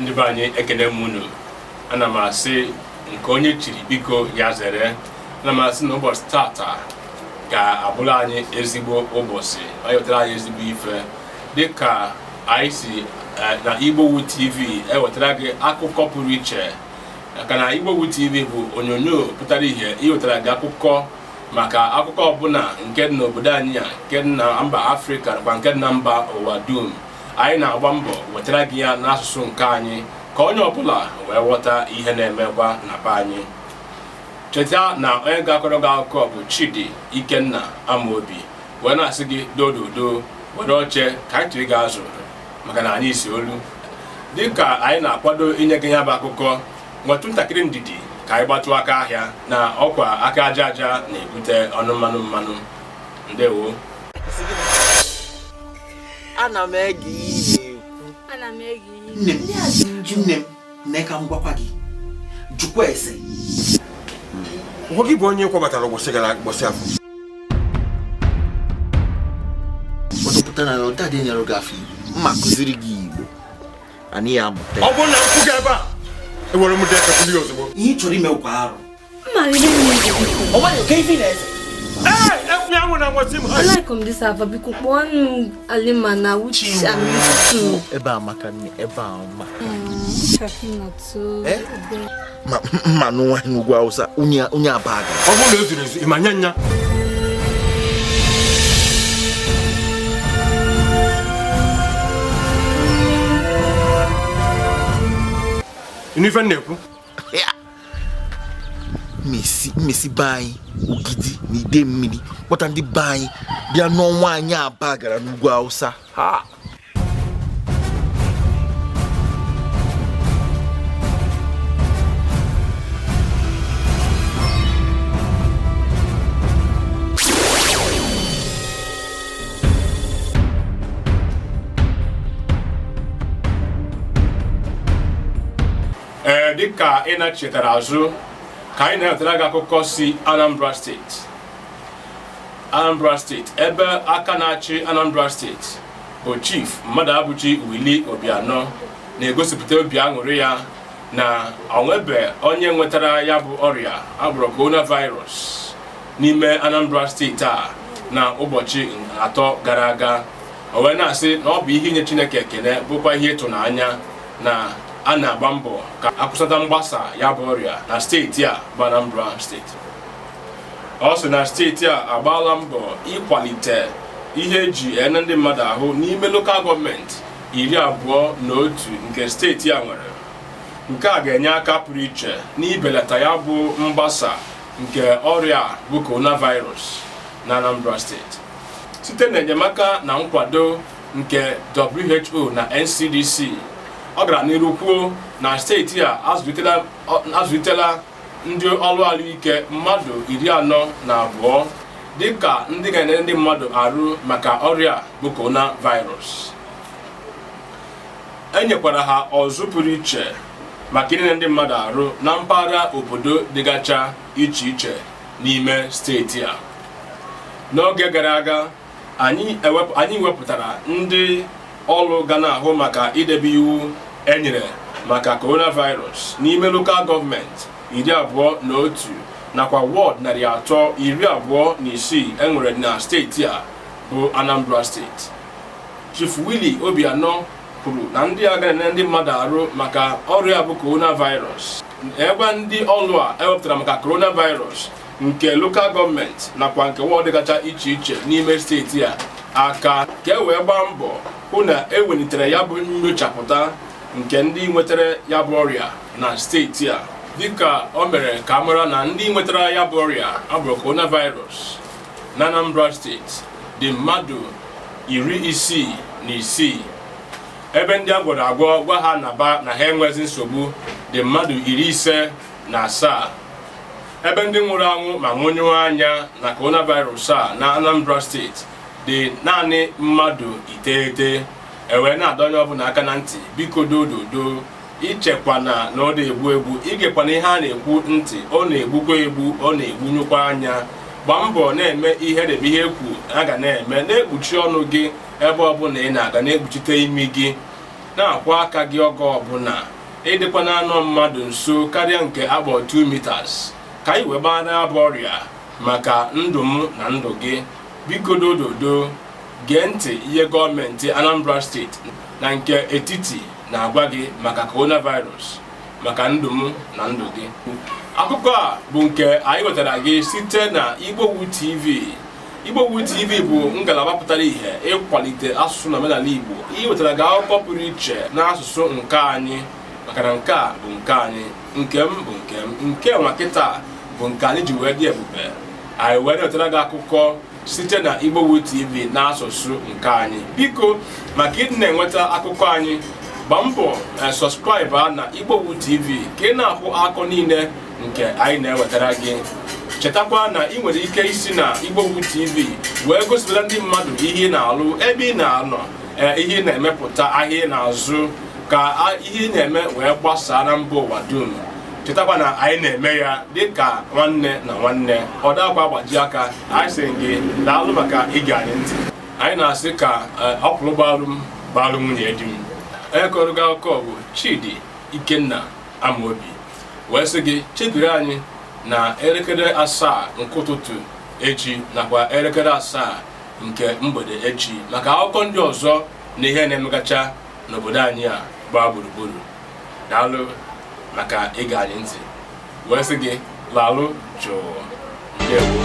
ndị be anyị ekene m unu. Ana m asị nke onye chiri biko ya zere. Ana m asị na ụbọchị tata ga-abụrụ anyị ezigbo ụbọchị. Ọ wetara anyị ezigbo ife dịka anyị si na Igbowood TV ewetara gị akụkọ pụrụ iche. Maka na Igbowood TV bụ onyonyo pụtara ihe iwetara gị akụkọ maka akụkọ ọbụla nke dị n'obodo anyị a, nke dị na mba Afrịka nakwa nke dị na mba ụwa dum. Anyị na-agba mbọ wetara gị ya n'asụsụ nke anyị ka onye ọbụla wee ghọta ihe na-emekwa na be anyị. Cheta na onye ga-akọrọ gị akụkọ bụ Chidi Ikenna Amobi wee na-asị gị dododo were oche ka anyị tụrụ gị azụ maka na anyị si olu. Dịka anyị na-akwado inye gị ya bụ akụkọ, nwetụ ntakịrị ndidi ka anyị gbatụ aka ahịa na ọkwa aka aja aja na-ebute ọnụ mmanụ. Ndewo. Ana m ege ihe. Nne m na-eka m gwakwa gị jụkwa ese. Ụgwọ gị bụ onye kwọbatara ụbọchị afọ. Ọtụpụta na ọda dị nyere gị afọ mma kụziri gị Igbo anyị ya amụta. Ọ bụrụ na m kwụ gị ebe a ewere m deka kuli ozugbo. Ihe ị chọrọ ime kwa arụ. Ọ nwaghị oke ife na-eze. Efu ya nwere na nwasị m. I like this alpha because one Alimana which I'm used to. Ebe a maka nne ebe a ma. Ma n'ụwa n'ugwu Hausa onye abaga. Ọ bụrụ na o zuru ezu ịma nya. Ife na-ekwu Messi bayi Ogidi na ide mmiri kpọta ndị bayi bịa n'ọnwa anyị aba gara n'ugwu Hausa. Ha Dịka ị na-chetara azụ ka anyị na-ewetara gị akụkọ si Anambra steeti ebe aka na-achị Anambra steeti bụ Chief Madabuchi Willie Obianọ na-egosipụta obi aṅụrị ya na onwebe onye nwetara ya bụ ọrịa agbụrụ coronavirus n'ime Anambra steeti a na ụbọchị 3 gara aga. O wee na-asị na ọ bụ ihe inye Chineke ekele bụkwa ihe ịtụnanya na a na-agba mbọ ka akwụsịta mgbasa ya bụ ọrịa na steeti a bụ Anambra steeti. Ọ sị na steeti a agbaala mbọ ịkwalite ihe eji ene ndị mmadụ ahụ n'ime lokal gọọmenti 21 nke steeti a nwere. Nke a ga-enye aka pụrụ iche n'ibelata ya bụ mgbasa nke ọrịa bụ coronavirus na Anambra steeti site n'enyemaka na nkwado nke WHO na NCDC. Ọ gara n'iru kwuo na steeti a azụlitela ndị ọrụ ahụike mmadụ 42 dịka ndị ga-enyere ndị mmadụ arụ maka ọrịa bụ coronavirus. Enyekwara ha ọzụ pụrụ iche maka inye ndị mmadụ arụ na mpaghara obodo dịgacha iche iche n'ime steeti a. N'oge gara aga anyị wepụtara ndị ọrụ ga na-ahụ maka idebe iwu enyere maka coronavirus n'ime lokal gọọmenti 21 nakwa wọd 326 enwere na steeti a bụ Anambra steeti. Chief Willie Obianọ kwuru na ndị a ga-enye ndị mmadụ arụ maka ọrịa bụ coronavirus ebe ndị ọrụ a ewepụtara maka coronavirus nke lokal gọọmenti nakwa nke wọd gacha iche iche n'ime steeti a aka ka e wee gbaa mbọ hụ na ewelitere ya bụ nyochapụta nke ndị nwetara ya bụ ọrịa na steeti a, dịka o mere ka mara na ndị nwetara ya bụ ọrịa abụrụ coronavirus na Anambra steeti dị mmadụ 66 ebe ndị agwọrọ agwọ gwa ha na ha enwezi nsogbu dị mmadụ 57 ebe ndị nwụrụ anwụ ma nwụnyụọ anya na coronavirus a na Anambra steeti dị naanị mmadụ 9. Ewe na-adọnye ọbụla aka na ntị biko dododo ichekwana na ọ na-egbu igekwana ihe a na-ekwu ntị ọ na-egbukwa egbu ọ na-egbunyụkwa anya. Gbaa mbọ na-eme ihe debe ihe ekwu a ga na-eme na-ekpuchi ọnụ gị ebe ọbụla ị na-aga na-ekpuchite imi gị na-akwụ aka gị oge ọbụla ịdịkwa na-anọ mmadụ nso karịa nke agbọ 2 meters ka anyị wee gbara bụ ọrịa maka ndụ m na ndụ gị. Biko dododo gee ntị ihe gọọmenti Anambra steeti na nke etiti na-agwa gị maka coronavirus, maka ndụ m na ndụ gị. Akụkọ a bụ nke anyị wetara gị site na Igbowood TV. Igbowood TV bụ ngalaba pụtara ihe ịkwalite asụsụ na omenala Igbo. Ihe wetara gị akụkọ pụrụ iche n'asụsụ nke anyị, maka na nke a bụ nke anyị, nke m bụ nke m, nke nwa kịta bụ nke anyị ji wee dị ebube. Anyị wee wetara gị akụkọ site na Igbowood TV n'asụsụ nke anyị. Biko maka ịdị na-enweta akụkọ anyị, gbaa mbọ sọskraịba na Igbowood TV ka ị na-ahụ akụkọ niile nke anyị na-ewetara gị. Chetakwa na ị nwere ike isi na Igbowood TV wee gosipụta ndị mmadụ ihe ị na-alụ, ebe ị na-anọ, ihe ị na-emepụta, ahịa ị na-azụ, ka ihe ị na-eme wee gbasaa na mba ụwa dum. Chetakwa na anyị na-eme ya dịka nwanne na nwanne, ọ dakwa agbaji aka. Anyị sị gị daalụ maka ige anyị ntị. Anyị na-asị ka ọkwụrụ gbalụ nwunye di m. Onye kọrọ gị akụkọ bụ Chidi Ikenna Amobi. Wee sị gị chebiri anyị na elekere 7 nke ụtụtụ echi nakwa elekere 7 nke mgbede echi maka akụkọ ndị ọzọ na ihe na-emegacha n'obodo anyị a gbaa gburugburu. Daalụ maka ige anyị ntị. Wee sị gị lalụ jụụ. Ndewo.